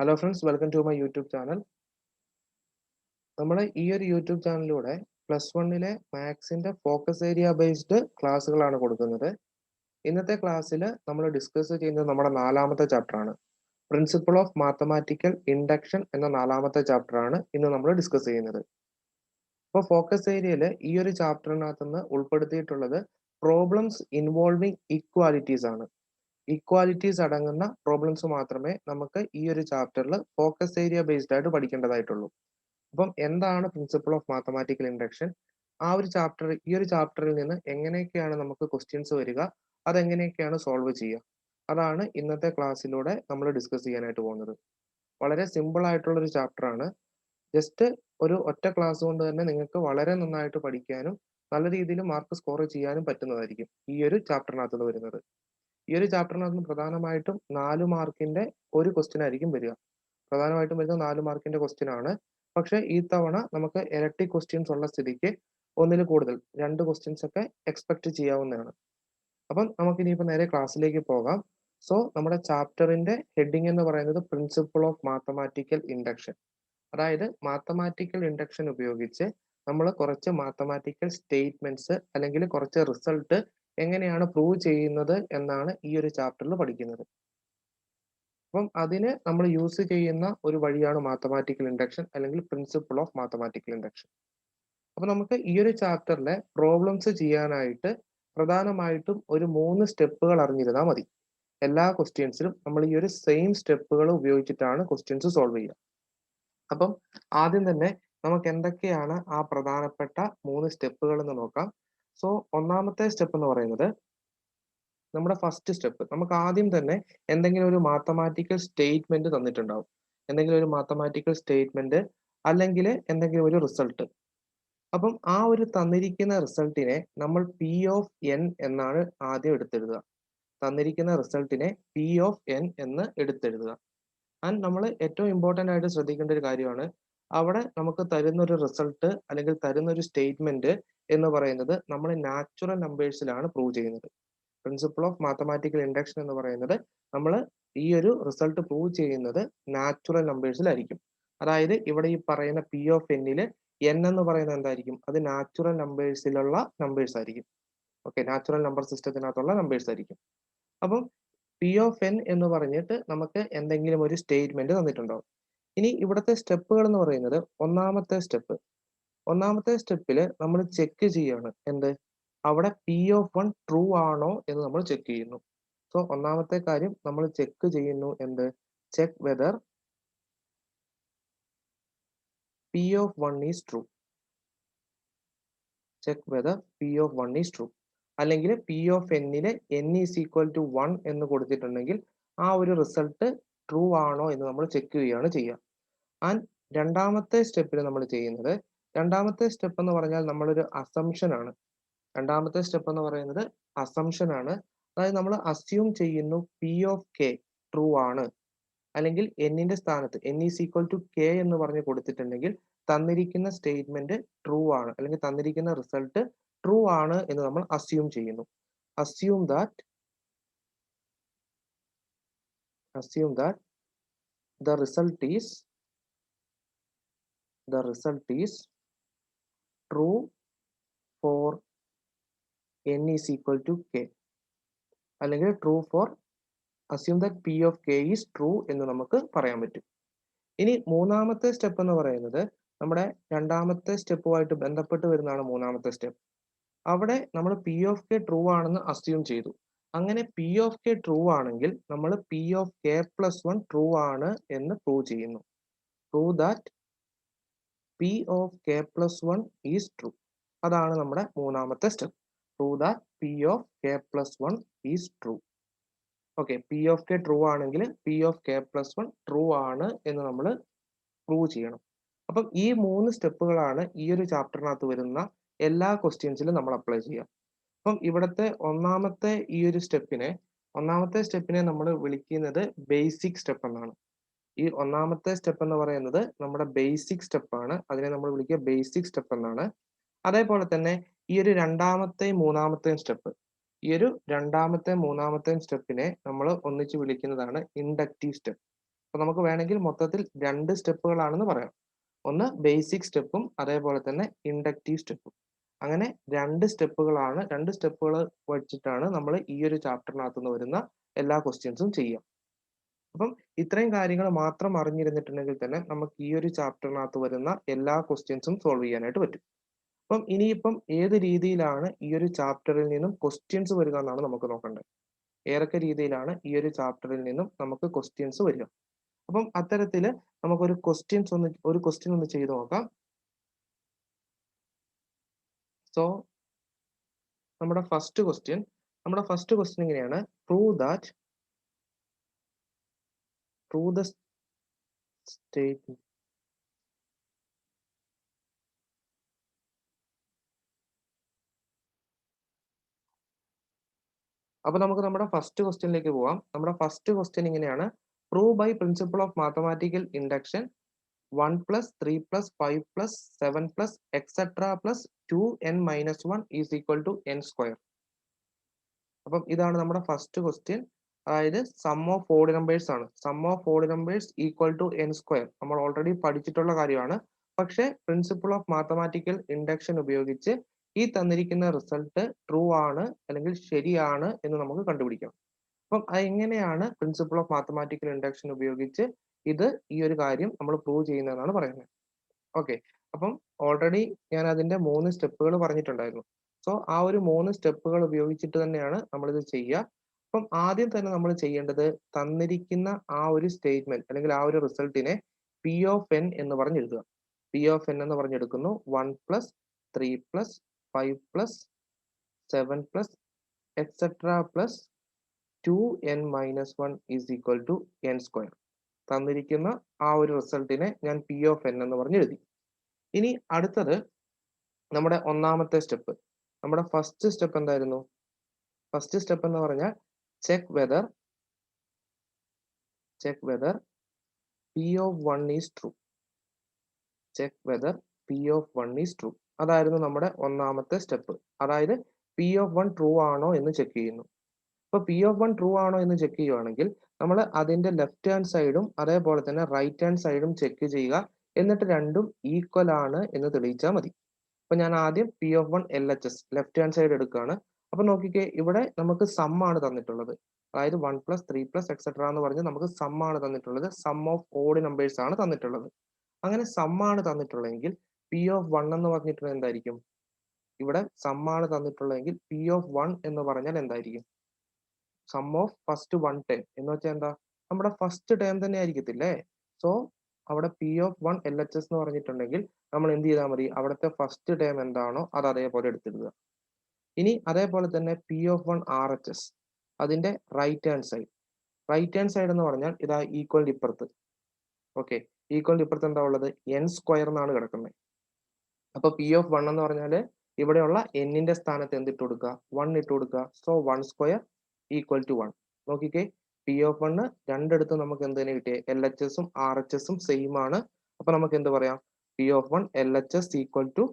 Hello friends, welcome to my YouTube channel. നമ്മുടെ ഈ ഒരു യൂട്യൂബ് ചാനലിലൂടെ +1 മാത്സിന്റെ ഫോക്കസ് ഏരിയ ബേസ്ഡ് ക്ലാസ്സുകളാണ് കൊടുക്കുന്നത്. ഇന്നത്തെ ക്ലാസ്സിൽ നമ്മൾ ഡിസ്കസ് ചെയ്യുന്നത് നമ്മുടെ 4ാമത്തെ ചാപ്റ്ററാണ്. പ്രിൻസിപ്പിൾ ഓഫ് മാത്തമാറ്റിക്കൽ ഇൻഡക്ഷൻ എന്ന 4ാമത്തെ ചാപ്റ്ററാണ് ഇന്ന് നമ്മൾ ഡിസ്കസ് ചെയ്യുന്നത്. അപ്പോൾ ഫോക്കസ് ഏരിയയിൽ ഈ ഒരു ചാപ്റ്ററിനകത്ത് നിന്ന് ഉൾപ്പെടുത്തിയിട്ടുള്ളത് പ്രോബ്ലംസ് ഇൻവോൾവിംഗ് ഈക്വാലിറ്റീസ് ആണ്. ഈക്വാലിറ്റീസ് അടങ്ങുന്ന പ്രോബ്ലംസ് മാത്രമേ നമുക്ക് ഈ ഒരു ചാപ്റ്ററിൽ ഫോക്കസ് ഏരിയ ബേസ്ഡ് ആയിട്ട് പഠിക്കേണ്ടതായിട്ടുള്ളൂ. അപ്പം എന്താണ് പ്രിൻസിപ്പിൾ ഓഫ് മാത്തമാറ്റിക്കൽ ഇൻഡക്ഷൻ? ഈ ഒരു ചാപ്റ്ററിൽ നിന്ന് എങ്ങനെയൊക്കെയാണ് നമുക്ക് ക്വസ്റ്റ്യൻസ് വരിക, അതെങ്ങനെയൊക്കെയാണ് സോൾവ് ചെയ്യുക, അതാണ് ഇന്നത്തെ ക്ലാസ്സിലൂടെ നമ്മൾ ഡിസ്കസ് ചെയ്യാനായിട്ട് പോകുന്നത്. വളരെ സിമ്പിൾ ആയിട്ടുള്ള ഒരു ചാപ്റ്ററാണ്. ജസ്റ്റ് ഒരു ഒറ്റ ക്ലാസ് കൊണ്ട് തന്നെ നിങ്ങൾക്ക് വളരെ നന്നായിട്ട് പഠിക്കാനും നല്ല രീതിയിൽ മാർക്ക് സ്കോർ ചെയ്യാനും പറ്റുന്നതായിരിക്കും ഈ ഒരു ചാപ്റ്ററിനകത്ത് വരുന്നത്. ഈ ഒരു ചാപ്റ്ററിനകത്ത് പ്രധാനമായിട്ടും 4 മാർക്കിന്റെ ഒരു ക്വസ്റ്റ്യൻ ആയിരിക്കും വരിക. പ്രധാനമായിട്ടും വരുന്നത് 4 മാർക്കിന്റെ ക്വസ്റ്റ്യൻ ആണ്. പക്ഷേ ഈ തവണ നമുക്ക് ഇരട്ടി ക്വസ്റ്റ്യൻസ് ഉള്ള സ്ഥിതിക്ക് ഒന്നിൽ കൂടുതൽ 2 ക്വസ്റ്റ്യൻസ് ഒക്കെ എക്സ്പെക്ട് ചെയ്യാവുന്നതാണ്. അപ്പം നമുക്ക് ഇനിയിപ്പോൾ നേരെ ക്ലാസ്സിലേക്ക് പോകാം. സോ നമ്മുടെ ചാപ്റ്ററിന്റെ ഹെഡിങ് എന്ന് പറയുന്നത് പ്രിൻസിപ്പിൾ ഓഫ് മാത്തമാറ്റിക്കൽ ഇൻഡക്ഷൻ. അതായത് മാത്തമാറ്റിക്കൽ ഇൻഡക്ഷൻ ഉപയോഗിച്ച് നമ്മൾ കുറച്ച് മാത്തമാറ്റിക്കൽ സ്റ്റേറ്റ്മെന്റ്സ് അല്ലെങ്കിൽ കുറച്ച് റിസൾട്ട് എങ്ങനെയാണ് പ്രൂവ് ചെയ്യുന്നത് എന്നാണ് ഈ ഒരു ചാപ്റ്ററിൽ പഠിക്കുന്നത്. അപ്പം അതിന് നമ്മൾ യൂസ് ചെയ്യുന്ന ഒരു വഴിയാണ് മാത്തമാറ്റിക്കൽ ഇൻഡക്ഷൻ അല്ലെങ്കിൽ പ്രിൻസിപ്പിൾ ഓഫ് മാത്തമാറ്റിക്കൽ ഇൻഡക്ഷൻ. അപ്പോൾ നമുക്ക് ഈ ഒരു ചാപ്റ്ററിലെ പ്രോബ്ലംസ് ചെയ്യാനായിട്ട് പ്രധാനമായിട്ടും ഒരു 3 സ്റ്റെപ്പുകൾ അറിഞ്ഞിരുന്നാൽ മതി. എല്ലാ ക്വസ്റ്റ്യൻസിലും നമ്മൾ ഈ ഒരു സെയിം സ്റ്റെപ്പുകൾ ഉപയോഗിച്ചിട്ടാണ് ക്വസ്റ്റ്യൻസ് സോൾവ് ചെയ്യുക. അപ്പം ആദ്യം തന്നെ നമുക്ക് എന്തൊക്കെയാണ് ആ പ്രധാനപ്പെട്ട 3 സ്റ്റെപ്പുകൾ എന്ന് നോക്കാം. സോ ഒന്നാമത്തെ സ്റ്റെപ്പ് എന്ന് പറയുന്നത് നമ്മുടെ ഫസ്റ്റ് സ്റ്റെപ്പ്. നമുക്ക് ആദ്യം തന്നെ എന്തെങ്കിലും ഒരു മാത്തമാറ്റിക്കൽ സ്റ്റേറ്റ്മെന്റ് തന്നിട്ടുണ്ടാവും. എന്തെങ്കിലും ഒരു മാത്തമാറ്റിക്കൽ സ്റ്റേറ്റ്മെന്റ് അല്ലെങ്കിൽ എന്തെങ്കിലും ഒരു റിസൾട്ട്. അപ്പം ആ ഒരു തന്നിരിക്കുന്ന റിസൾട്ടിനെ നമ്മൾ പി ഓഫ് എൻ എന്നാണ് ആദ്യം എടുത്തെഴുതുക. തന്നിരിക്കുന്ന റിസൾട്ടിനെ പി ഓഫ് എൻ എന്ന് എടുത്തെഴുതുക. ആൻഡ് നമ്മൾ ഏറ്റവും ഇമ്പോർട്ടൻ്റ് ആയിട്ട് ശ്രദ്ധിക്കേണ്ട ഒരു കാര്യമാണ്, അവിടെ നമുക്ക് തരുന്ന ഒരു റിസൾട്ട് അല്ലെങ്കിൽ തരുന്ന ഒരു സ്റ്റേറ്റ്മെന്റ് എന്ന് പറയുന്നത് നമ്മൾ നാച്ചുറൽ നമ്പേഴ്സിലാണ് പ്രൂവ് ചെയ്യുന്നത്. പ്രിൻസിപ്പിൾ ഓഫ് മാത്തമാറ്റിക്കൽ ഇൻഡക്ഷൻ എന്ന് പറയുന്നത് നമ്മൾ ഈ ഒരു റിസൾട്ട് പ്രൂവ് ചെയ്യുന്നത് നാച്ചുറൽ നമ്പേഴ്സിലായിരിക്കും. അതായത് ഇവിടെ ഈ പറയുന്ന പി ഓഫ് എന്നിൽ എൻ എന്ന് പറയുന്നത് എന്തായിരിക്കും? അത് നാച്ചുറൽ നമ്പേഴ്സിലുള്ള നമ്പേഴ്സ് ആയിരിക്കും. ഓക്കെ, നാച്ചുറൽ നമ്പർ സിസ്റ്റത്തിനകത്തുള്ള നമ്പേഴ്സ് ആയിരിക്കും. അപ്പം പി ഓഫ് എൻ എന്ന് പറഞ്ഞിട്ട് നമുക്ക് എന്തെങ്കിലും ഒരു സ്റ്റേറ്റ്മെന്റ് തന്നിട്ടുണ്ടാവും. ഇനി ഇവിടുത്തെ സ്റ്റെപ്പുകൾ എന്ന് പറയുന്നത് ഒന്നാമത്തെ സ്റ്റെപ്പിൽ നമ്മൾ ചെക്ക് ചെയ്യാണ് എന്ത്, അവിടെ പി ഓഫ് 1 ട്രൂ ആണോ എന്ന് നമ്മൾ ചെക്ക് ചെയ്യുന്നു. സോ ഒന്നാമത്തെ കാര്യം നമ്മൾ ചെക്ക് ചെയ്യുന്നു എന്ത്, check whether P of 1 is true. Check whether P of 1 is true. അല്ലെങ്കിൽ പി ഓഫ് എന്നില് n ഈസ് ഈക്വൽ ടു 1 എന്ന് കൊടുത്തിട്ടുണ്ടെങ്കിൽ ആ ഒരു റിസൾട്ട് ട്രൂ ആണോ എന്ന് നമ്മൾ ചെക്ക് ചെയ്യുകയാണ് ചെയ്യുക. ആൻഡ് രണ്ടാമത്തെ സ്റ്റെപ്പിൽ നമ്മൾ ചെയ്യുന്നത്, രണ്ടാമത്തെ സ്റ്റെപ്പ് എന്ന് പറഞ്ഞാൽ നമ്മളൊരു അസംഷൻ ആണ്. രണ്ടാമത്തെ സ്റ്റെപ്പ് എന്ന് പറയുന്നത് അസംഷൻ ആണ്. അതായത് നമ്മൾ അസ്യൂം ചെയ്യുന്നു പി ഓഫ് കെ ട്രൂ ആണ്, അല്ലെങ്കിൽ എന്നിന്റെ സ്ഥാനത്ത് n is equal to K എന്ന് പറഞ്ഞ് കൊടുത്തിട്ടുണ്ടെങ്കിൽ തന്നിരിക്കുന്ന സ്റ്റേറ്റ്മെന്റ് ട്രൂ ആണ്, അല്ലെങ്കിൽ തന്നിരിക്കുന്ന റിസൾട്ട് ട്രൂ ആണ് എന്ന് നമ്മൾ അസ്യൂം ചെയ്യുന്നു. Assume that the result is true for n is equal to k, അല്ലെങ്കിൽ true for assume that p of k is true എന്ന് നമുക്ക് പറയാൻ പറ്റും. ഇനി മൂന്നാമത്തെ സ്റ്റെപ്പ് എന്ന് പറയുന്നത് നമ്മുടെ രണ്ടാമത്തെ സ്റ്റെപ്പുമായിട്ട് ബന്ധപ്പെട്ട് വരുന്നതാണ്. മൂന്നാമത്തെ സ്റ്റെപ്പ്, അവിടെ നമ്മൾ പി ഓഫ് കെ ട്രൂ ആണെന്ന് അസ്യൂം ചെയ്തു. അങ്ങനെ പി ഓഫ് കെ ട്രൂ ആണെങ്കിൽ നമ്മൾ P of K plus 1 true ആണ് എന്ന് പ്രൂവ് ചെയ്യുന്നു. Prove that P of K plus 1 is true. അതാണ് നമ്മുടെ മൂന്നാമത്തെ step. Prove that P of K plus 1 is true. Okay, P of K true ആണെങ്കിൽ P of K plus 1 true ആണ് എന്ന് നമ്മൾ പ്രൂവ് ചെയ്യണം. അപ്പം ഈ 3 സ്റ്റെപ്പുകളാണ് ഈ ഒരു ചാപ്റ്ററിനകത്ത് വരുന്ന എല്ലാ ക്വസ്റ്റ്യൻസിലും നമ്മൾ അപ്ലൈ ചെയ്യുക. അപ്പം ഇവിടുത്തെ ഒന്നാമത്തെ സ്റ്റെപ്പിനെ നമ്മൾ വിളിക്കുന്നത് ബേസിക് സ്റ്റെപ്പ് എന്നാണ്. ഈ ഒന്നാമത്തെ സ്റ്റെപ്പ് എന്ന് പറയുന്നത് നമ്മുടെ ബേസിക് സ്റ്റെപ്പാണ്. അതിനെ നമ്മൾ വിളിക്കുക ബേസിക് സ്റ്റെപ്പ് എന്നാണ്. അതേപോലെ തന്നെ ഈ ഒരു രണ്ടാമത്തെയും മൂന്നാമത്തെയും സ്റ്റെപ്പിനെ നമ്മൾ ഒന്നിച്ച് വിളിക്കുന്നതാണ് ഇൻഡക്റ്റീവ് സ്റ്റെപ്പ്. അപ്പോൾ നമുക്ക് വേണമെങ്കിൽ മൊത്തത്തിൽ 2 സ്റ്റെപ്പുകളാണെന്ന് പറയാം. ഒന്ന് ബേസിക് സ്റ്റെപ്പും അതേപോലെ തന്നെ ഇൻഡക്റ്റീവ് സ്റ്റെപ്പും. അങ്ങനെ 2 സ്റ്റെപ്പുകളാണ്. 2 സ്റ്റെപ്പുകൾ വെച്ചിട്ടാണ് നമ്മൾ ഈ ഒരു ചാപ്റ്ററിനകത്ത് നിന്ന് വരുന്ന എല്ലാ ക്വസ്റ്റ്യൻസും ചെയ്യുക. അപ്പം ഇത്രയും കാര്യങ്ങൾ മാത്രം അറിഞ്ഞിരുന്നിട്ടുണ്ടെങ്കിൽ തന്നെ നമുക്ക് ഈ ഒരു ചാപ്റ്ററിനകത്ത് വരുന്ന എല്ലാ ക്വസ്റ്റ്യൻസും സോൾവ് ചെയ്യാനായിട്ട് പറ്റും. അപ്പം ഇനിയിപ്പം ഏത് രീതിയിലാണ് ഈ ഒരു ചാപ്റ്ററിൽ നിന്നും ക്വസ്റ്റ്യൻസ് വരിക എന്നാണ് നമുക്ക് നോക്കേണ്ടത്. ഏതൊക്കെ രീതിയിലാണ് ഈ ഒരു ചാപ്റ്ററിൽ നിന്നും നമുക്ക് ക്വസ്റ്റ്യൻസ് വരിക. അപ്പം അത്തരത്തിൽ നമുക്കൊരു ക്വസ്റ്റ്യൻ ഒന്ന് ചെയ്ത് നോക്കാം. സോ നമ്മുടെ ഫസ്റ്റ് ക്വസ്റ്റ്യൻ ഇങ്ങനെയാണ്: പ്രൂവ് ദ സ്റ്റേറ്റ്മെന്റ്. അപ്പോൾ നമുക്ക് നമ്മുടെ ഫസ്റ്റ് ക്വസ്റ്റ്യനിലേക്ക് പോവാം. നമ്മുടെ ഫസ്റ്റ് ക്വസ്റ്റ്യൻ ഇങ്ങനെയാണ്: prove by principle of mathematical induction 1 + 3 + 5 + 7 + etc. + 2n-1 = n². അപ്പം ഇതാണ് നമ്മുടെ ഫസ്റ്റ് ക്വസ്റ്റ്യൻ. അതായത് സം ഓഫ് ഓഡ് നമ്പേഴ്സ് ആണ്. Sum of odd numbers = n². നമ്മൾ ഓൾറെഡി പഠിച്ചിട്ടുള്ള കാര്യമാണ്. പക്ഷേ പ്രിൻസിപ്പിൾ ഓഫ് മാത്തമാറ്റിക്കൽ ഇൻഡക്ഷൻ ഉപയോഗിച്ച് ഈ തന്നിരിക്കുന്ന റിസൾട്ട് ട്രൂ ആണ് അല്ലെങ്കിൽ ശരിയാണ് എന്ന് നമുക്ക് കണ്ടുപിടിക്കാം. അപ്പം അതെങ്ങനെയാണ് പ്രിൻസിപ്പിൾ ഓഫ് മാത്തമാറ്റിക്കൽ ഇൻഡക്ഷൻ ഉപയോഗിച്ച് ഈ ഒരു കാര്യം നമ്മൾ പ്രൂവ് ചെയ്യുന്നതെന്നാണ് പറയുന്നത്. ഓക്കെ, അപ്പം ഓൾറെഡി ഞാൻ അതിന്റെ 3 സ്റ്റെപ്പുകൾ പറഞ്ഞിട്ടുണ്ടായിരുന്നു. സോ ആ ഒരു 3 സ്റ്റെപ്പുകൾ ഉപയോഗിച്ചിട്ട് തന്നെയാണ് നമ്മളിത് ചെയ്യുക. അപ്പം ആദ്യം തന്നെ നമ്മൾ ചെയ്യേണ്ടത് തന്നിരിക്കുന്ന ആ ഒരു സ്റ്റേറ്റ്മെന്റ് അല്ലെങ്കിൽ ആ ഒരു റിസൾട്ടിനെ പി ഓഫ് എൻ എന്ന് പറഞ്ഞെഴുതുക. പി ഓഫ് എൻ എന്ന് പറഞ്ഞെടുക്കുന്നു 1 + 3 + 5 + 7 + etc. + 2n-1 = n². തന്നിരിക്കുന്ന ആ ഒരു റിസൾട്ടിനെ ഞാൻ പി ഓഫ് എൻ എന്ന് പറഞ്ഞെഴുതി. ഇനി അടുത്തത് നമ്മുടെ ഒന്നാമത്തെ സ്റ്റെപ്പ്. നമ്മുടെ ഫസ്റ്റ് സ്റ്റെപ്പ് എന്തായിരുന്നു? ഫസ്റ്റ് സ്റ്റെപ്പ് എന്ന് പറഞ്ഞാൽ check whether P of 1 is true. Check whether P of 1 is true. അതായിരുന്നു നമ്മുടെ ഒന്നാമത്തെ സ്റ്റെപ്പ്. അതായത് പി ഓഫ് 1 ട്രൂ ആണോ എന്ന് ചെക്ക് ചെയ്യുന്നു. അപ്പോൾ പി ഓഫ് 1 ട്രൂ ആണോ എന്ന് ചെക്ക് ചെയ്യുവാണെങ്കിൽ നമ്മൾ അതിന്റെ ലെഫ്റ്റ് ഹാൻഡ് സൈഡും അതേപോലെ തന്നെ റൈറ്റ് ഹാൻഡ് സൈഡും ചെക്ക് ചെയ്യുക. എന്നിട്ട് രണ്ടും ഈക്വൽ ആണ് എന്ന് തെളിയിച്ചാൽ മതി. അപ്പൊ ഞാൻ ആദ്യം P of 1 LHS left hand side എടുക്കുകയാണ്. അപ്പൊ നോക്കിക്കേ, ഇവിടെ നമുക്ക് സം ആണ് തന്നിട്ടുള്ളത്. അതായത് 1 + 3 + etc. എന്ന് പറഞ്ഞ് നമുക്ക് സം ആണ് തന്നിട്ടുള്ളത്. സം ഓഫ് ഓഡ് നമ്പേഴ്സ് ആണ് തന്നിട്ടുള്ളത്. അങ്ങനെ സം ആണ് തന്നിട്ടുള്ളതെങ്കിൽ പി ഓഫ് 1 എന്ന് പറഞ്ഞിട്ടുള്ളത് എന്തായിരിക്കും? ഇവിടെ സം ആണ് തന്നിട്ടുള്ളതെങ്കിൽ പി ഓഫ് 1 എന്ന് പറഞ്ഞാൽ എന്തായിരിക്കും? സം ഓഫ് ഫസ്റ്റ് 1 ടേം എന്ന് വെച്ചാൽ എന്താ? നമ്മുടെ ഫസ്റ്റ് ടേം തന്നെ ആയിരിക്കത്തില്ലേ? സോ അവിടെ പി ഓഫ് 1 LHS എന്ന് പറഞ്ഞിട്ടുണ്ടെങ്കിൽ നമ്മൾ എന്ത് ചെയ്താൽ മതി? അവിടുത്തെ ഫസ്റ്റ് ടേം എന്താണോ അത് അതേപോലെ എടുത്തിടുക. ഇനി അതേപോലെ തന്നെ പി ഓഫ് 1 RHS അതിന്റെ റൈറ്റ് ഹാൻഡ് സൈഡ് എന്ന് പറഞ്ഞാൽ ഇതാ ഈക്വലിന്റെ ഇപ്പുറത്ത്. ഓക്കെ, ഈക്വലിന്റെ ഇപ്പുറത്ത് എന്താ ഉള്ളത്? n² എന്നാണ് കിടക്കുന്നത്. അപ്പൊ പി ഓഫ് 1 എന്ന് പറഞ്ഞാൽ ഇവിടെയുള്ള എന്നിന്റെ സ്ഥാനത്ത് എന്തിട്ട് കൊടുക്കുക? 1 ഇട്ട് കൊടുക്കുക. സോ 1² = 1. നോക്കിക്കേ, പി ഓഫ് 1 രണ്ടിടത്തും നമുക്ക് എന്ത് തന്നെ കിട്ടിയേ? LHS ഉം RHS ഉം സെയിം ആണ്. അപ്പൊ നമുക്ക് എന്ത് പറയാം? P of 1 LHS =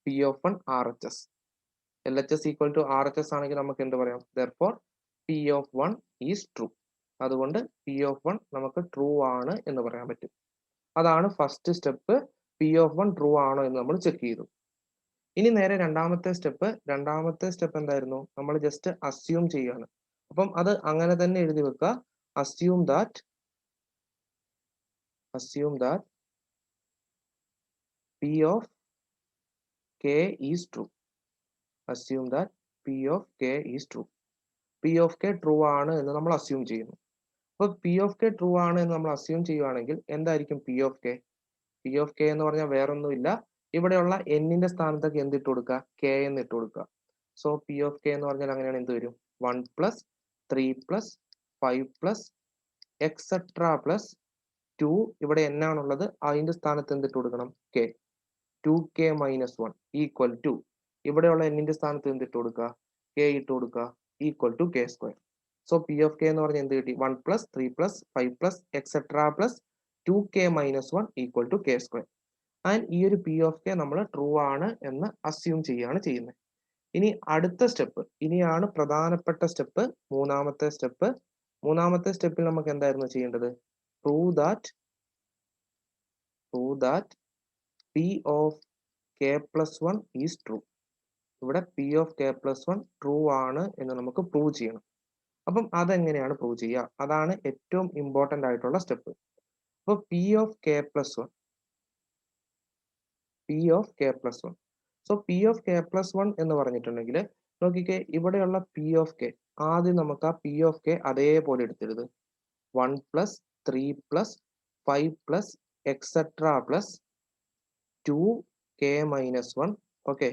P of 1 RHS. LHS = RHS ആണെങ്കിൽ നമുക്ക് എന്ത് പറയാം? Therefore P of 1 is true. അതുകൊണ്ട് പി ഓഫ് 1 നമുക്ക് ട്രൂ ആണ് എന്ന് പറയാൻ പറ്റും. അതാണ് first step. P of 1 true ആണോ എന്ന് നമ്മൾ ചെക്ക് ചെയ്തു. ഇനി നേരെ രണ്ടാമത്തെ സ്റ്റെപ്പ് എന്തായിരുന്നു? നമ്മൾ ജസ്റ്റ് അസ്യൂം ചെയ്യുകയാണ്. അപ്പം അത് അങ്ങനെ തന്നെ എഴുതി വെക്കുക. Assume that P of K is true. Assume that P of K is true. P of K true ആണ് എന്ന് നമ്മൾ അസ്യൂം ചെയ്യുന്നു. അപ്പോൾ പി ഓഫ് കെ ട്രൂ ആണ് എന്ന് നമ്മൾ അസ്യൂം ചെയ്യുവാണെങ്കിൽ എന്തായിരിക്കും P of K? P of K എന്ന് പറഞ്ഞാൽ വേറൊന്നുമില്ല, ഇവിടെയുള്ള എന്നിന്റെ സ്ഥാനത്തൊക്കെ എന്തിട്ട് കൊടുക്കുക? കെ എന്ന് ഇട്ട് കൊടുക്കുക. സോ പി ഓഫ് കെ എന്ന് പറഞ്ഞാൽ അങ്ങനെയാണ് എന്ത് വരും? 1 + 3 + 5 + etc. + 2 ഇവിടെ n ആണുള്ളത്, അതിന്റെ സ്ഥാനത്ത് എന്തിട്ട് കൊടുക്കണം? കെ. 2k-1 = ഇവിടെയുള്ള എന്നിന്റെ സ്ഥാനത്ത് എന്തിട്ട് കൊടുക്കുക? കെ ഇട്ട് കൊടുക്കുക. = k². So P of K എന്ന് പറഞ്ഞാൽ എന്ത് കിട്ടി? 1 + 3 + 5 + etc. + 2k-1 = k². ആൻഡ് ഈ ഒരു പി ഓഫ് കെ നമ്മൾ ട്രൂ ആണ് എന്ന് അസ്യൂം ചെയ്യുകയാണ് ചെയ്യുന്നത്. ഇനി അടുത്ത സ്റ്റെപ്പ്, ഇനിയാണ് പ്രധാനപ്പെട്ട സ്റ്റെപ്പ്, മൂന്നാമത്തെ സ്റ്റെപ്പിൽ നമുക്ക് എന്തായിരുന്നു ചെയ്യേണ്ടത്? prove that p of k plus 1 is true. ഇവിടെ p of k plus 1 true ആണ് എന്ന് നമുക്ക് പ്രൂവ് ചെയ്യണം. അപ്പം അതെങ്ങനെയാണ് പ്രൂവ് ചെയ്യുക? അതാണ് ഏറ്റവും ഇമ്പോർട്ടൻ്റ് ആയിട്ടുള്ള സ്റ്റെപ്പ്. അപ്പോൾ p of k plus 1, so p of k plus 1 എന്ന് പറഞ്ഞിട്ടുണ്ടെങ്കിൽ നോക്കിക്കേ, ഇവിടെയുള്ള p of k, ആദ്യം നമുക്ക് ആ p of k അതേപോലെ എടുത്തിരുത്. 1 plus 3 plus 5 plus etcetera plus 2k minus 1. Okay,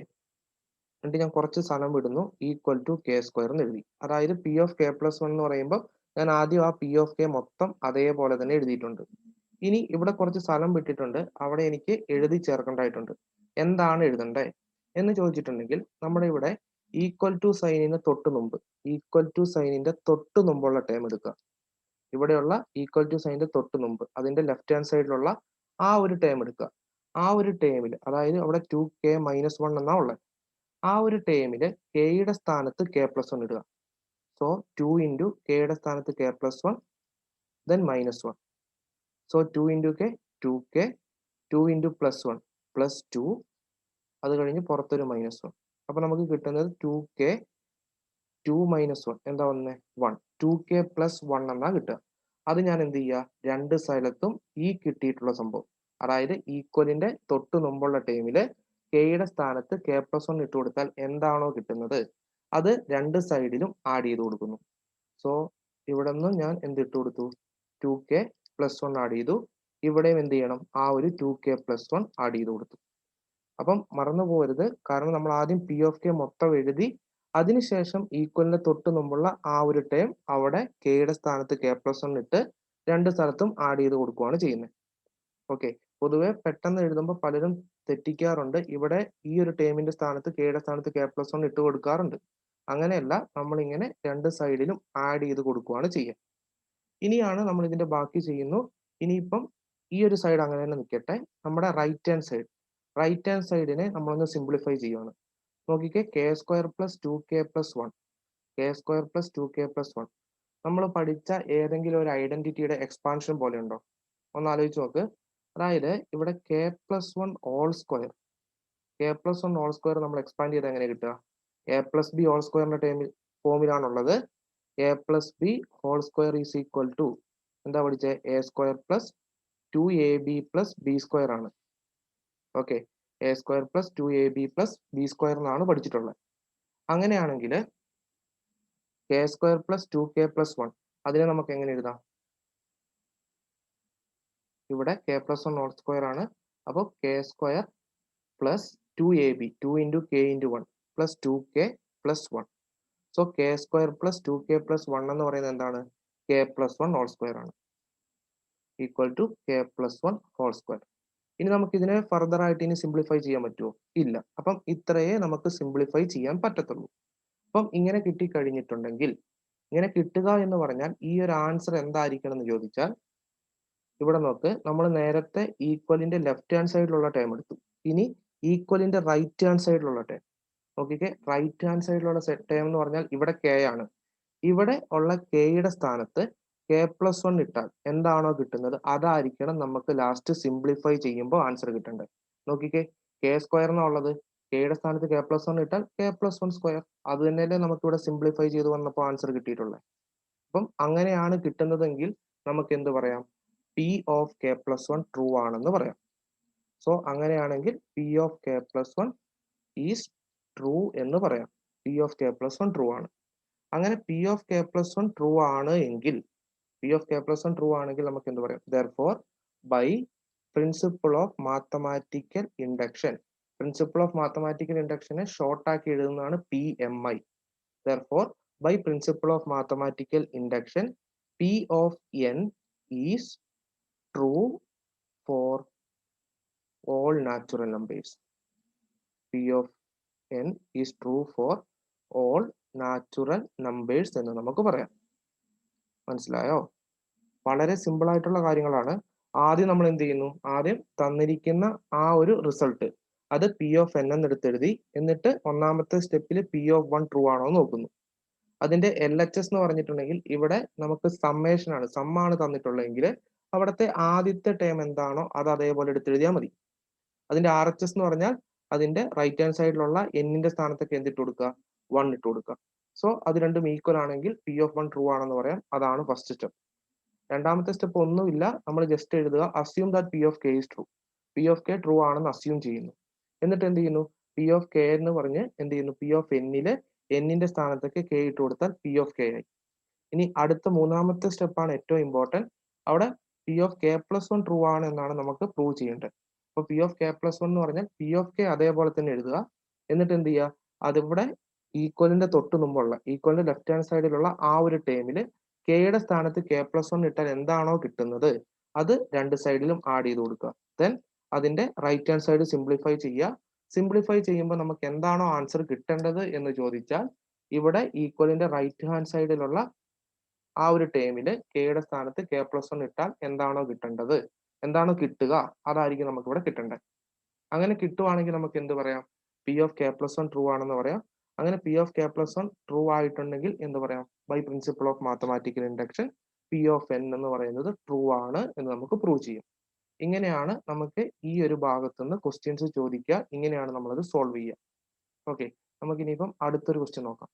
എന്നിട്ട് ഞാൻ കുറച്ച് സ്ഥലം വിടുന്നു, ഈക്വൽ ടു കെ സ്ക്വയർ എന്ന് എഴുതി. അതായത് പി ഓഫ് കെ പ്ലസ് 1 എന്ന് പറയുമ്പോൾ ഞാൻ ആദ്യം ആ പി ഓഫ് കെ മൊത്തം അതേപോലെ തന്നെ എഴുതിയിട്ടുണ്ട്. ഇനി ഇവിടെ കുറച്ച് സ്ഥലം വിട്ടിട്ടുണ്ട്, അവിടെ എനിക്ക് എഴുതി ചേർക്കേണ്ടതായിട്ടുണ്ട്. എന്താണ് എഴുതണ്ടേ എന്ന് ചോദിച്ചിട്ടുണ്ടെങ്കിൽ നമ്മുടെ ഇവിടെ ഈക്വൽ ടു സൈനിന് തൊട്ട് മുമ്പുള്ള ടേം എടുക്കുക. ഇവിടെയുള്ള ഈക്വൽ ടു സൈനിന്റെ തൊട്ട് മുമ്പ്, അതിന്റെ ലെഫ്റ്റ് ഹാൻഡ് സൈഡിലുള്ള ആ ഒരു ടേം എടുക്കുക. ആ ഒരു ടേമിൽ, അതായത് അവിടെ 2k minus 1 എന്നാ ഉള്ളത്, ആ ഒരു ടേമില് കെയുടെ സ്ഥാനത്ത് k plus 1 ഇടുക. സോ 2 ഇൻറ്റു കെയുടെ സ്ഥാനത്ത് k plus 1, then minus 1. So 2 into k 2k, 2 into plus 1 plus 2, അത് കഴിഞ്ഞ് പുറത്തൊരു minus 1. അപ്പൊ നമുക്ക് കിട്ടുന്നത് 2k 2 minus 1 എന്താ വന്നത്? 1. 2k plus 1 എന്നാ കിട്ടുക. അത് ഞാൻ എന്ത് ചെയ്യുക? രണ്ട് സ്ഥലത്തും ഈ കിട്ടിയിട്ടുള്ള സംഭവം, അതായത് ഈക്വലിന്റെ തൊട്ട് മുമ്പുള്ള ടേമില് കെയുടെ സ്ഥാനത്ത് k plus 1 ഇട്ട് കൊടുത്താൽ എന്താണോ കിട്ടുന്നത് അത് രണ്ട് സൈഡിലും ആഡ് ചെയ്ത് കൊടുക്കുന്നു. സോ ഇവിടെ നിന്ന് ഞാൻ എന്ത് ഇട്ട് കൊടുത്തു? 2k plus 1 ആഡ് ചെയ്തു. ഇവിടെയും എന്ത് ചെയ്യണം? ആ ഒരു 2k plus 1 ആഡ് ചെയ്ത് കൊടുത്തു. അപ്പം മറന്നു പോകരുത്, കാരണം നമ്മൾ ആദ്യം പി ഓഫ് കെ മൊത്തം എഴുതി, അതിനുശേഷം ഈക്വലിന്റെ തൊട്ട് മുമ്പുള്ള ആ ഒരു ടേം അവിടെ കെയുടെ സ്ഥാനത്ത് k plus 1 ഇട്ട് രണ്ട് സ്ഥലത്തും ആഡ് ചെയ്ത് കൊടുക്കുകയാണ് ചെയ്യുന്നത്. ഓക്കെ, പൊതുവെ പെട്ടെന്ന് എഴുതുമ്പോൾ പലരും തെറ്റിക്കാറുണ്ട്. ഇവിടെ ഈ ഒരു ടേമിന്റെ സ്ഥാനത്ത് കെയുടെ സ്ഥാനത്ത് k plus 1 ഇട്ട് കൊടുക്കാറുണ്ട്. അങ്ങനെയല്ല, നമ്മളിങ്ങനെ രണ്ട് സൈഡിലും ആഡ് ചെയ്ത് കൊടുക്കുകയാണ് ചെയ്യുക. ഇനിയാണ് നമ്മൾ ഇതിന്റെ ബാക്കി ചെയ്യുന്നു. ഇനിയിപ്പം ഈ ഒരു സൈഡ് അങ്ങനെ തന്നെ നിൽക്കട്ടെ. നമ്മുടെ റൈറ്റ് ഹാൻഡ് സൈഡിനെ നമ്മളൊന്ന് സിംപ്ലിഫൈ ചെയ്യുകയാണ്. നോക്കിക്കേ, K square plus 2k plus 1, നമ്മൾ പഠിച്ച ഏതെങ്കിലും ഒരു ഐഡന്റിറ്റിയുടെ എക്സ്പാൻഷൻ പോലെ ഉണ്ടോ? ഒന്ന് ആലോചിച്ച് നോക്ക്. അതായത് ഇവിടെ k plus 1 ഹോൾ സ്ക്വയർ നമ്മൾ എക്സ്പാൻഡ് ചെയ്ത് എങ്ങനെ കിട്ടുക? a plus b ഹോൾ സ്ക്വയറിന്റെ ഫോമിലാണുള്ളത്. a plus b whole square is equal to എന്താ പഠിച്ചത്? a square plus 2ab plus B square ആണ്. Okay, a square plus 2ab plus B square എന്നാണ് പഠിച്ചിട്ടുള്ളത്. അങ്ങനെയാണെങ്കിൽ k square plus 2k plus 1 അതിനെ നമുക്ക് എങ്ങനെ എഴുതാം? ഇവിടെ k plus 1 ഹോൾ സ്ക്വയർ ആണ്. അപ്പോൾ k square plus 2ab 2 into k into 1 plus 2k plus 1. So k square plus 2k plus 1 എന്ന് പറയുന്നത് എന്താണ്? k plus 1 ഹോൾ സ്ക്വയർ ആണ്, equal to k plus 1 whole square. ഇനി നമുക്ക് ഇതിനെ ഫർദർ ആയിട്ട് ഇനി സിംപ്ലിഫൈ ചെയ്യാൻ പറ്റുമോ? ഇല്ല. അപ്പം ഇത്രയേ നമുക്ക് സിംപ്ലിഫൈ ചെയ്യാൻ പറ്റത്തുള്ളൂ. അപ്പം ഇങ്ങനെ കിട്ടിക്കഴിഞ്ഞിട്ടുണ്ടെങ്കിൽ, ഇങ്ങനെ കിട്ടുക എന്ന് പറഞ്ഞാൽ ഈ ഒരു ആൻസർ എന്തായിരിക്കണം എന്ന് ചോദിച്ചാൽ, ഇവിടെ നോക്ക്, നമ്മൾ നേരത്തെ ഈക്വലിന്റെ ലെഫ്റ്റ് ഹാൻഡ് സൈഡിലുള്ള ടേം എടുത്തു. ഇനി ഈക്വലിന്റെ റൈറ്റ് ഹാൻഡ് സൈഡിലുള്ള ടേം നോക്കിക്കേ. റൈറ്റ് ഹാൻഡ് സൈഡിലുള്ള ടേം എന്ന് പറഞ്ഞാൽ ഇവിടെ k ആണ്. ഇവിടെ ഉള്ള കെയുടെ സ്ഥാനത്ത് k plus 1 ഇട്ടാൽ എന്താണോ കിട്ടുന്നത് അതായിരിക്കണം നമുക്ക് ലാസ്റ്റ് സിംപ്ലിഫൈ ചെയ്യുമ്പോൾ ആൻസർ കിട്ടേണ്ടത്. നോക്കിക്കേ, k സ്ക്വയർ എന്നുള്ളത് കെയുടെ സ്ഥാനത്ത് k plus 1 ഇട്ടാൽ k plus 1 സ്ക്വയർ. അത് തന്നെയല്ലേ നമുക്ക് ഇവിടെ സിംപ്ലിഫൈ ചെയ്ത് വന്നപ്പോൾ ആൻസർ കിട്ടിയിട്ടുള്ളത്. അപ്പം അങ്ങനെയാണ് കിട്ടുന്നതെങ്കിൽ നമുക്ക് എന്ത് പറയാം? p of k plus 1 true ആണെന്ന് പറയാം. സോ അങ്ങനെയാണെങ്കിൽ p of k plus 1 is true എന്ന് പറയാം. p of k plus 1 true ആണ്. അങ്ങനെ p of k plus 1 true ആണ് എങ്കിൽ നമുക്ക് എന്ത് പറയാം? Therefore, by principle of mathematical induction, short ആക്കി എഴുതുന്നതാണ് PMI. Therefore, by principle of mathematical induction, p of n is true for all natural numbers. p of n is true for all natural numbers എന്ന് നമുക്ക് പറയാം. മനസ്സിലായോ? വളരെ simple ആയിട്ടുള്ള കാര്യങ്ങളാണ്. ആദ്യം നമ്മൾ എന്ത് ചെയ്യുന്നു? ആദ്യം തന്നിരിക്കുന്ന ആ ഒരു റിസൾട്ട് അത് p of n എന്ന് എടുത്തെഴുതി. എന്നിട്ട് ഒന്നാമത്തെ സ്റ്റെപ്പിൽ p of 1 ട്രൂ ആണോ എന്ന് നോക്കുന്നു. അതിന്റെ LHS എന്ന് പറഞ്ഞിട്ടുണ്ടെങ്കിൽ ഇവിടെ നമുക്ക് സമ്മേഷൻ ആണ്, സമ്മാണ് തന്നിട്ടുള്ളതെങ്കിൽ അവിടുത്തെ ആദ്യത്തെ ടേം എന്താണോ അത് അതേപോലെ എടുത്തെഴുതിയാൽ മതി. അതിന്റെ RHS എന്ന് പറഞ്ഞാൽ അതിന്റെ റൈറ്റ് ഹാൻഡ് സൈഡിലുള്ള എന്നിന്റെ സ്ഥാനത്തൊക്കെ എന്തിട്ട് കൊടുക്കുക, 1 ഇട്ട് കൊടുക്കുക. സോ അത് രണ്ടും ഈക്വൽ ആണെങ്കിൽ പി ഓഫ് 1 ട്രൂ ആണെന്ന് പറയാം. അതാണ് ഫസ്റ്റ് സ്റ്റെപ്പ്. രണ്ടാമത്തെ സ്റ്റെപ്പ് ഒന്നുമില്ല, നമ്മൾ ജസ്റ്റ് എഴുതുക assume that P of K is true. P of K true ആണെന്ന് അസ്യൂം ചെയ്യുന്നു. എന്നിട്ട് എന്ത് ചെയ്യുന്നു, പി ഓഫ് കെ എന്ന് പറഞ്ഞ് എന്ത് ചെയ്യുന്നു, പി ഓഫ് എന്നില് എന്നിന്റെ സ്ഥാനത്തൊക്കെ കെ ഇട്ട് കൊടുത്താൽ പി ഓഫ് കെ ആയി. ഇനി അടുത്ത മൂന്നാമത്തെ സ്റ്റെപ്പാണ് ഏറ്റവും ഇമ്പോർട്ടന്റ്. അവിടെ P of K plus 1 true ആണ് എന്നാണ് നമുക്ക് പ്രൂവ് ചെയ്യേണ്ടത്. അപ്പൊ പി ഓഫ് കെ പ്ലസ് 1 എന്ന് പറഞ്ഞാൽ പി ഓഫ് കെ അതേപോലെ തന്നെ എഴുതുക. എന്നിട്ട് എന്ത് ചെയ്യുക, അതിവിടെ ഈക്വലിന്റെ തൊട്ട് മുമ്പുള്ള ഈക്വലിന്റെ ലെഫ്റ്റ് ഹാൻഡ് സൈഡിലുള്ള ആ ഒരു ടേമില് കെയുടെ സ്ഥാനത്ത് കെ പ്ലസ് 1 ഇട്ടാൽ എന്താണോ കിട്ടുന്നത് അത് രണ്ട് സൈഡിലും ആഡ് ചെയ്ത് കൊടുക്കുക. ദെൻ അതിന്റെ റൈറ്റ് ഹാൻഡ് സൈഡ് സിംപ്ലിഫൈ ചെയ്യുക. സിംപ്ലിഫൈ ചെയ്യുമ്പോൾ നമുക്ക് എന്താണോ ആൻസർ കിട്ടേണ്ടത് എന്ന് ചോദിച്ചാൽ ഇവിടെ ഈക്വലിന്റെ റൈറ്റ് ഹാൻഡ് സൈഡിലുള്ള ആ ഒരു ടേമില് കെയുടെ സ്ഥാനത്ത് കെ പ്ലസ് 1 ഇട്ടാൽ എന്താണോ കിട്ടേണ്ടത്, എന്താണോ കിട്ടുക, അതായിരിക്കും നമുക്ക് ഇവിടെ കിട്ടേണ്ടത്. അങ്ങനെ കിട്ടുവാണെങ്കിൽ നമുക്ക് എന്ത് പറയാം, P of K plus 1 true ആണെന്ന് പറയാം. അങ്ങനെ P of K plus 1 true ആയിട്ടുണ്ടെങ്കിൽ എന്ത് പറയാം, by principle of mathematical induction P of N എന്ന് പറയുന്നത് ട്രൂ ആണ് എന്ന് നമുക്ക് പ്രൂവ് ചെയ്യും. ഇങ്ങനെയാണ് നമുക്ക് ഈ ഒരു ഭാഗത്തുനിന്ന് ക്വസ്റ്റ്യൻസ് ചോദിക്കുക. ഇങ്ങനെയാണ് നമ്മളത് സോൾവ് ചെയ്യുക. ഓക്കെ, നമുക്കിനിയിപ്പം അടുത്തൊരു ക്വസ്റ്റ്യൻ നോക്കാം.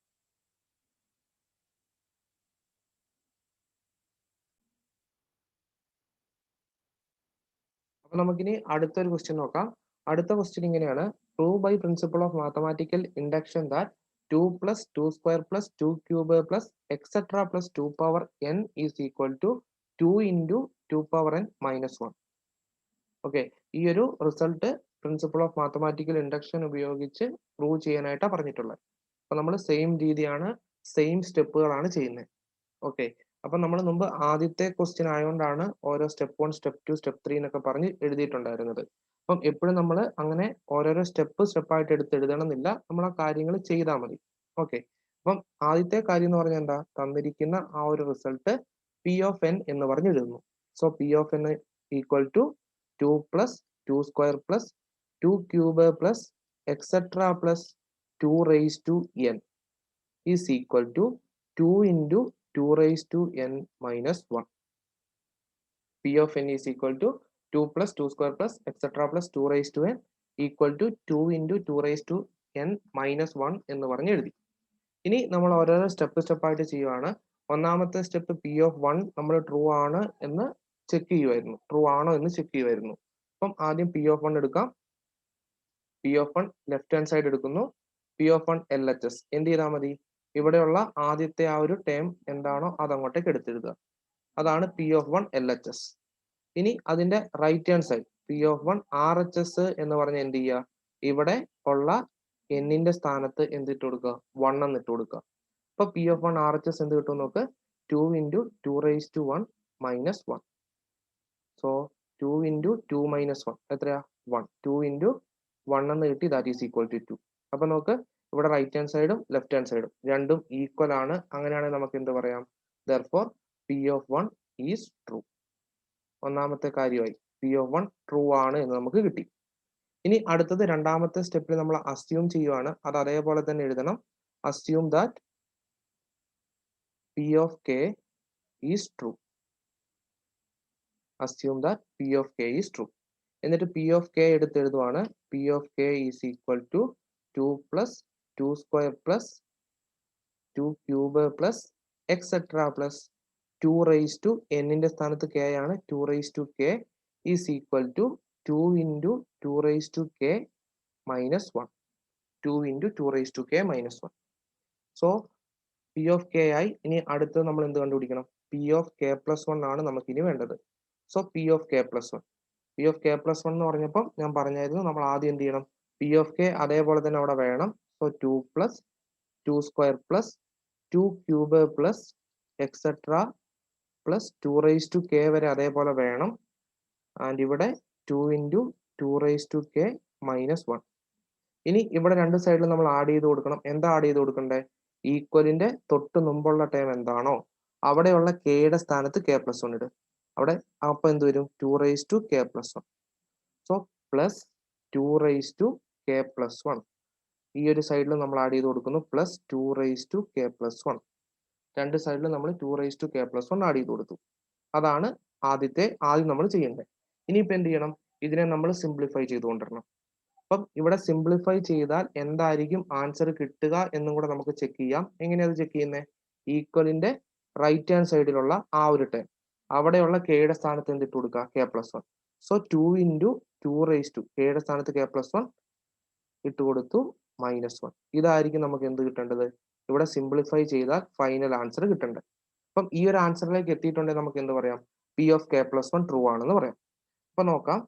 അപ്പൊ നമുക്കിനി അടുത്തൊരു ക്വസ്റ്റ്യൻ നോക്കാം. അടുത്ത ക്വസ്റ്റ്യൻ ഇങ്ങനെയാണ്, prove by principle of mathematical induction that 2 plus 2 square plus 2 cube plus etc plus 2 power n is equal to 2 into 2 power n minus 1. Okay, ഈ ഒരു result principle of mathematical induction ഉപയോഗിച്ച് prove ചെയ്യാനായിട്ടാണ് പറഞ്ഞിട്ടുള്ളത്. അപ്പൊ നമ്മൾ same രീതിയാണ്, same സ്റ്റെപ്പുകളാണ് ചെയ്യുന്നത്. Okay, അപ്പൊ നമ്മൾ മുമ്പ് ആദ്യത്തെ ക്വസ്റ്റ്യൻ ആയതുകൊണ്ടാണ് ഓരോ സ്റ്റെപ്പ് 1 സ്റ്റെപ്പ് 2 സ്റ്റെപ്പ് 3 എന്നൊക്കെ പറഞ്ഞ് എഴുതിയിട്ടുണ്ടായിരുന്നത്. അപ്പം എപ്പോഴും നമ്മൾ അങ്ങനെ ഓരോരോ സ്റ്റെപ്പായിട്ട് എടുത്ത് എഴുതണമെന്നില്ല, നമ്മൾ ആ കാര്യങ്ങൾ ചെയ്താൽ മതി. ഓക്കെ, അപ്പം ആദ്യത്തെ കാര്യം എന്ന് പറഞ്ഞാൽ എന്താ, തന്നിരിക്കുന്ന ആ ഒരു റിസൾട്ട് പി ഓഫ് എൻ എന്ന് പറഞ്ഞ് എഴുതുന്നു. So P of N equal to 2 plus 2 square plus 2 cube plus etc plus 2 raised to n is equal to 2 into 2 raised to n minus 1. P of n is equal to 2 plus 2 square plus etc plus 2 raised to n equal to 2 into 2 raised to n minus 1 എന്ന് പറഞ്ഞ് എഴുതി. ഇനി നമ്മൾ ഓരോരോ സ്റ്റെപ്പായിട്ട് ചെയ്യുവാണ്. ഒന്നാമത്തെ step P of 1 നമ്മൾ ട്രൂ ആണ് എന്ന് ചെക്ക് ചെയ്യുമായിരുന്നു, ട്രൂ ആണോ എന്ന് ചെക്ക് ചെയ്യുമായിരുന്നു. അപ്പം ആദ്യം പി ഓഫ് 1 എടുക്കാം. P of 1 left hand side എടുക്കുന്നു. പി ഓഫ് 1 LHS എന്ത് ചെയ്താൽ മതി, ഇവിടെയുള്ള ആദ്യത്തെ ആ ഒരു ടേം എന്താണോ അത് അങ്ങോട്ടേക്ക് എടുത്തെഴുതുക. അതാണ് പി ഓഫ് 1 LHS. ഇനി അതിന്റെ right hand side P of 1 RHS എന്ന് പറഞ്ഞ് എന്ത് ചെയ്യുക, ഇവിടെ ഉള്ള എന്നിന്റെ സ്ഥാനത്ത് എന്തിട്ട് കൊടുക്കുക, 1 എന്ന് ഇട്ട് കൊടുക്കുക. അപ്പൊ പി ഓഫ് 1 RHS എന്ത് കിട്ടും നോക്ക്, 2 into 2 raised to 1 minus 1. So 2 into 2 minus 1 എത്രയാ, 1. 2 into 1 എന്ന് കിട്ടി, ദാറ്റ് ഈസ് ഈക്വൽ ടു 2. അപ്പൊ നമുക്ക് ഇവിടെ റൈറ്റ് ഹാൻഡ് സൈഡും ലെഫ്റ്റ് ഹാൻഡ് സൈഡും രണ്ടും ഈക്വൽ ആണ്. അങ്ങനെയാണെങ്കിൽ നമുക്ക് എന്ത് പറയാം, therefore P of 1 is true. ഒന്നാമത്തെ കാര്യമായി പി ഓഫ് 1 ട്രൂ ആണ് എന്ന് നമുക്ക് കിട്ടി. ഇനി അടുത്തത് രണ്ടാമത്തെ സ്റ്റെപ്പിൽ നമ്മൾ അസ്യൂം ചെയ്യുവാണ്. അത് അതേപോലെ തന്നെ എഴുതണം. Assume that P of K is true. Assume that P of K is true. എന്നിട്ട് പി ഓഫ് കെ എടുത്ത് എഴുതുവാണ്. P of K is equal to 2 plus 2 square plus 2 cube plus etc plus 2 raised to n-ന്റെ സ്ഥാനത്ത് k ആണ്, 2 raised to k is equal to 2 into 2 raised to k minus 1. 2 into 2 raised to k minus 1. So P of K ആയി. ഇനി അടുത്തത് നമ്മൾ എന്ത് കണ്ടുപിടിക്കണം, P of K plus 1 ആണ് നമുക്ക് ഇനി വേണ്ടത്. So P of K plus 1. P of K plus 1 എന്ന് പറഞ്ഞപ്പോൾ ഞാൻ പറഞ്ഞായിരുന്നു നമ്മൾ ആദ്യം എന്ത് ചെയ്യണം, പി ഓഫ് കെ അതേപോലെ തന്നെ അവിടെ വേണം. So 2 plus 2 square plus 2 cube plus etc plus 2 raised to k വരെ അതേപോലെ വേണം. ആൻഡ് ഇവിടെ 2 into 2 raised to k minus 1. ഇനി ഇവിടെ രണ്ട് സൈഡിലും നമ്മൾ ആഡ് ചെയ്ത് കൊടുക്കണം. എന്താ ആഡ് ചെയ്ത് കൊടുക്കണ്ടേ, ഈക്വലിന്റെ തൊട്ട് മുമ്പുള്ള ടേം എന്താണോ അവിടെയുള്ള കെയുടെ സ്ഥാനത്ത് k പ്ലസ് 1 ഇടും. അവിടെ അപ്പൊ എന്ത് വരും, 2 raised to k plus 1. So plus 2 raised to k plus 1. ഈ ഒരു സൈഡിൽ നമ്മൾ ആഡ് ചെയ്ത് കൊടുക്കുന്നു plus 2 raised to k plus 1. രണ്ട് സൈഡിലും നമ്മൾ 2 raised to k plus 1 add ചെയ്ത് കൊടുത്തു. അതാണ് ആദ്യം നമ്മൾ ചെയ്യേണ്ടത്. ഇനിയിപ്പോൾ എന്ത് ചെയ്യണം? ഇതിനെ നമ്മൾ സിംപ്ലിഫൈ ചെയ്തുകൊണ്ടിരണം. അപ്പം ഇവിടെ സിംപ്ലിഫൈ ചെയ്താൽ എന്തായിരിക്കും ആൻസർ കിട്ടുക എന്നും കൂടെ നമുക്ക് ചെക്ക് ചെയ്യാം. എങ്ങനെയാണ് അത് ചെക്ക് ചെയ്യുന്നത്? ഈക്വലിന്റെ റൈറ്റ് ഹാൻഡ് സൈഡിലുള്ള ആ ഒരു ടേം, അവിടെയുള്ള കെയുടെ സ്ഥാനത്ത് എന്തിട്ട് കൊടുക്കുക? K plus one. So 2 into 2 raise to കെയുടെ സ്ഥാനത്ത് കെ പ്ലസ് വൺ ഇട്ട് കൊടുത്തു -1. ഇതായിരിക്കും നമുക്ക് എന്ത് കിട്ടേണ്ടത്? ഇവിടെ സിംപ്ലിഫൈ ചെയ്താൽ ഫൈനൽ ആൻസർ കിട്ടേണ്ടത്. അപ്പം ഈ ഒരു ആൻസറിലേക്ക് എത്തിയിട്ടുണ്ടെങ്കിൽ നമുക്ക് എന്ത് പറയാം? P of K plus one true ആണെന്ന് പറയാം. അപ്പൊ നോക്കാം.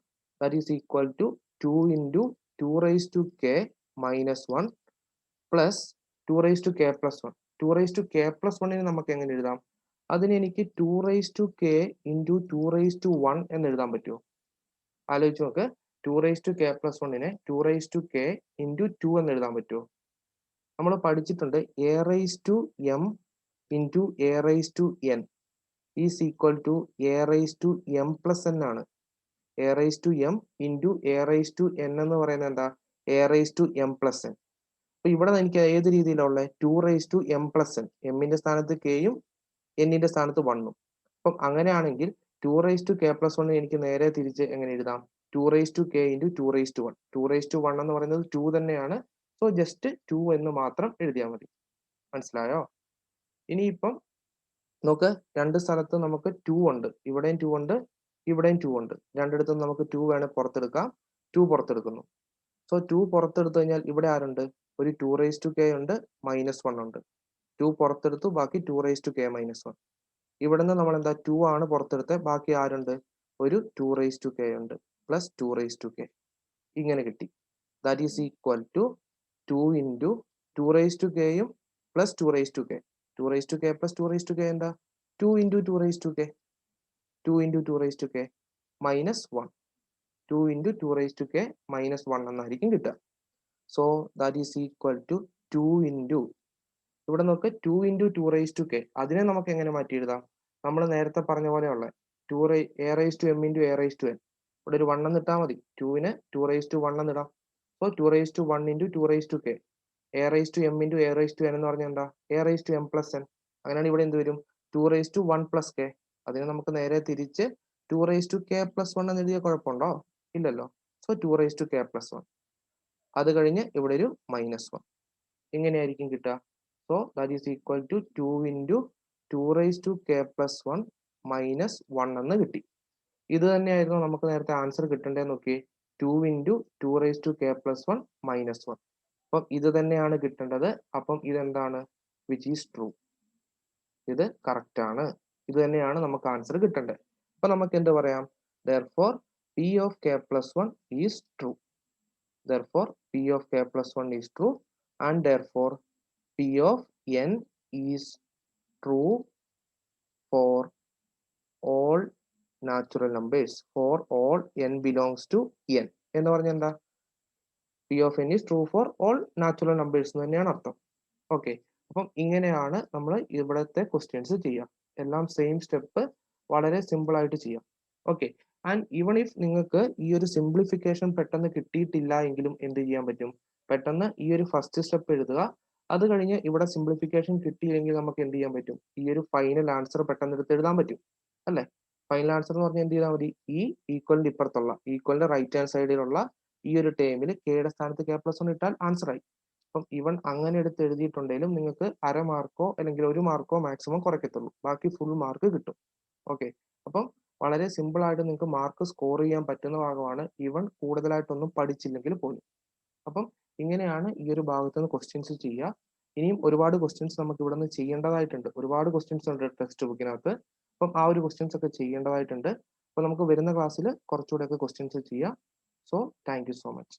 That is equal to 2 into 2 raise to K -1 plus 2 raise to K plus one. 2 raise to K plus വണ്ണിന് നമുക്ക് എങ്ങനെ എഴുതാം? അതിന് എനിക്ക് 2 raise to K into 2 raise to 1 എന്ന് എഴുതാൻ പറ്റുമോ? ആലോചിച്ച് നോക്ക്. 2 റേസ് ടു കെ പ്ലസ് വണ്ണിനെ 2 റേസ് ടു കെ ഇൻറ്റു 2 എന്ന് എഴുതാൻ പറ്റുമോ? നമ്മൾ പഠിച്ചിട്ടുണ്ട് A raise to M into A raise to N is equal to A raise to M plus N ആണ്. A raise to M into A raise to N എന്ന് പറയുന്നത് എന്താ? A raise to M plus N. അപ്പൊ ഇവിടെ എനിക്ക് ഏത് രീതിയിലുള്ള 2 raise to M plus N, എമ്മിന്റെ സ്ഥാനത്ത് കെയും എന്നിന്റെ സ്ഥാനത്ത് 1ഉം. അപ്പം അങ്ങനെയാണെങ്കിൽ 2 raise to K plus one എനിക്ക് നേരെ തിരിച്ച് എങ്ങനെ എഴുതാം? 2 raise to K into 2 raise to 1. 2 raise to 1 എന്ന് പറയുന്നത് 2 തന്നെയാണ്. സോ ജസ്റ്റ് 2 എന്ന് മാത്രം എഴുതിയാൽ മതി. മനസ്സിലായോ? ഇനിയിപ്പം നോക്ക്, രണ്ട് സ്ഥലത്ത് നമുക്ക് 2 ഉണ്ട്. ഇവിടെയും 2 ഉണ്ട്, ഇവിടെയും 2 ഉണ്ട്. രണ്ടിടത്തും നമുക്ക് 2 വേണേൽ പുറത്തെടുക്കാം. 2 പുറത്തെടുക്കുന്നു. സോ 2 പുറത്തെടുത്തു കഴിഞ്ഞാൽ ഇവിടെ ആരുണ്ട്? ഒരു 2 റേസ് ടു കെ ഉണ്ട്, -1 ഉണ്ട്. 2 പുറത്തെടുത്തു, ബാക്കി 2 റേസ് ടു കെ -1. ഇവിടുന്ന് നമ്മൾ എന്താ 2 ആണ് പുറത്തെടുത്തത്, ബാക്കി ആരുണ്ട്? ഒരു 2 റേസ് ടു കെ ഉണ്ട് പ്ലസ് 2 റേസ് ടു കെ. ഇങ്ങനെ കിട്ടി. That is equal to 2 into 2 raise to കെയും plus 2 raise to K. 2 raise to K plus 2 raise to K എന്താ? 2 into 2 raise to K. 2 into 2 raise to K -1. 2 into 2 raise to K -1 എന്നായിരിക്കും കിട്ടുക. So that is equal to 2 into, ഇവിടെ നോക്ക്, 2 into 2 raise to K. അതിനെ നമുക്ക് എങ്ങനെ മാറ്റി എഴുതാം? നമ്മൾ നേരത്തെ പറഞ്ഞ പോലെയുള്ള A raise to M into A raise to N. ഇവിടെ ഒരു 1 എന്ന് ഇട്ടാൽ മതി. 2ന് 2 റേസ് ടു 1 എന്ന് ഇടാം. So 2 raise to 1 into 2 raise to K. A raise to M into A raise to N എന്ന് പറഞ്ഞാൽ എന്താ? A raise to M plus N. അങ്ങനെയാണ് ഇവിടെ എന്ത് വരും? 2 റേസ് ടു 1 പ്ലസ് കെ. അതിനെ നമുക്ക് നേരെ തിരിച്ച് 2 റേസ് ടു കെ പ്ലസ് 1 എന്ന് എഴുതിയ കുഴപ്പമുണ്ടോ? ഇല്ലല്ലോ. So 2 raise to K plus 1. അത് കഴിഞ്ഞ് ഇവിടെ ഒരു -1. ഇങ്ങനെയായിരിക്കും കിട്ടുക. So that is equal to 2 into 2 raise to K plus 1 -1 എന്ന് കിട്ടി. ഇത് തന്നെയായിരുന്നു നമുക്ക് നേരത്തെ ആൻസർ കിട്ടേണ്ടതെന്ന് നോക്കി. 2 into 2 raise to K plus 1 -1. അപ്പം ഇത് തന്നെയാണ് കിട്ടേണ്ടത്. അപ്പം ഇതെന്താണ്? Which is true. ഇത് കറക്റ്റ് ആണ്. ഇത് തന്നെയാണ് നമുക്ക് ആൻസർ കിട്ടേണ്ടത്. അപ്പൊ നമുക്ക് എന്ത് പറയാം? Therefore P of k plus 1 is true. Therefore P of k plus 1 is true, and therefore P of n is true for all natural numbers. For all n belongs to n. എന്ന് പറഞ്ഞാൽ എന്താ? P of n is true for all natural numbers എന്ന് തന്നെയാണ് അർത്ഥം. Okay. അപ്പം ഇങ്ങനെയാണ് നമ്മൾ ഇവിടുത്തെ ക്വസ്റ്റ്യൻസ് ചെയ്യുക. എല്ലാം സെയിം സ്റ്റെപ്പ്, വളരെ സിമ്പിൾ ആയിട്ട് ചെയ്യാം. ഓക്കെ. ആൻഡ് ഈവൺ ഇഫ് നിങ്ങൾക്ക് ഈ ഒരു സിംപ്ലിഫിക്കേഷൻ പെട്ടെന്ന് കിട്ടിയിട്ടില്ല എങ്കിലും എന്ത് ചെയ്യാൻ പറ്റും? പെട്ടെന്ന് ഈ ഒരു ഫസ്റ്റ് സ്റ്റെപ്പ് എഴുതുക. അത് കഴിഞ്ഞ് ഇവിടെ സിംപ്ലിഫിക്കേഷൻ കിട്ടിയില്ലെങ്കിൽ നമുക്ക് എന്ത് ചെയ്യാൻ പറ്റും? ഈ ഒരു ഫൈനൽ ആൻസർ പെട്ടെന്ന് എടുത്ത് എഴുതാൻ പറ്റും, അല്ലേ? ഫൈനൽ ആൻസർ എന്ന് പറഞ്ഞാൽ എന്ത് ചെയ്താൽ മതി? ഈ ഈക്വലിന്റെ ഇപ്പുറത്തുള്ള, ഈക്വലിന്റെ റൈറ്റ് ഹാൻഡ് സൈഡിലുള്ള ഈ ഒരു ടേമിൽ കെയുടെ സ്ഥാനത്ത് കെ പ്ലസ് 1 ഇട്ടാൽ ആൻസർ ആയി. അപ്പം ഇവൺ അങ്ങനെ എടുത്ത് എഴുതിയിട്ടുണ്ടെങ്കിലും നിങ്ങൾക്ക് അര മാർക്കോ അല്ലെങ്കിൽ 1 മാർക്കോ മാക്സിമം കുറയ്ക്കത്തുള്ളൂ. ബാക്കി ഫുൾ മാർക്ക് കിട്ടും. ഓക്കെ. അപ്പം വളരെ സിമ്പിൾ ആയിട്ട് നിങ്ങൾക്ക് മാർക്ക് സ്കോർ ചെയ്യാൻ പറ്റുന്ന ഭാഗമാണ്, ഇവൺ കൂടുതലായിട്ടൊന്നും പഠിച്ചില്ലെങ്കിൽ പോലും. അപ്പം ഇങ്ങനെയാണ് ഈ ഒരു ഭാഗത്ത് നിന്ന് ക്വസ്റ്റ്യൻസ് ചെയ്യുക. ഇനിയും ഒരുപാട് ക്വസ്റ്റ്യൻസ് നമുക്ക് ഇവിടെ നിന്ന് ചെയ്യേണ്ടതായിട്ടുണ്ട്. ഒരുപാട് ക്വസ്റ്റ്യൻസ് ഉണ്ട് ടെക്സ്റ്റ് ബുക്കിനകത്ത്. അപ്പം ആ ഒരു ക്വസ്റ്റ്യൻസ് ഒക്കെ ചെയ്യേണ്ടതായിട്ടുണ്ട്. അപ്പോൾ നമുക്ക് വരുന്ന ക്ലാസ്സിൽ കുറച്ചുകൂടെയൊക്കെ ക്വസ്റ്റ്യൻസ് ചെയ്യാം. So thank you so much.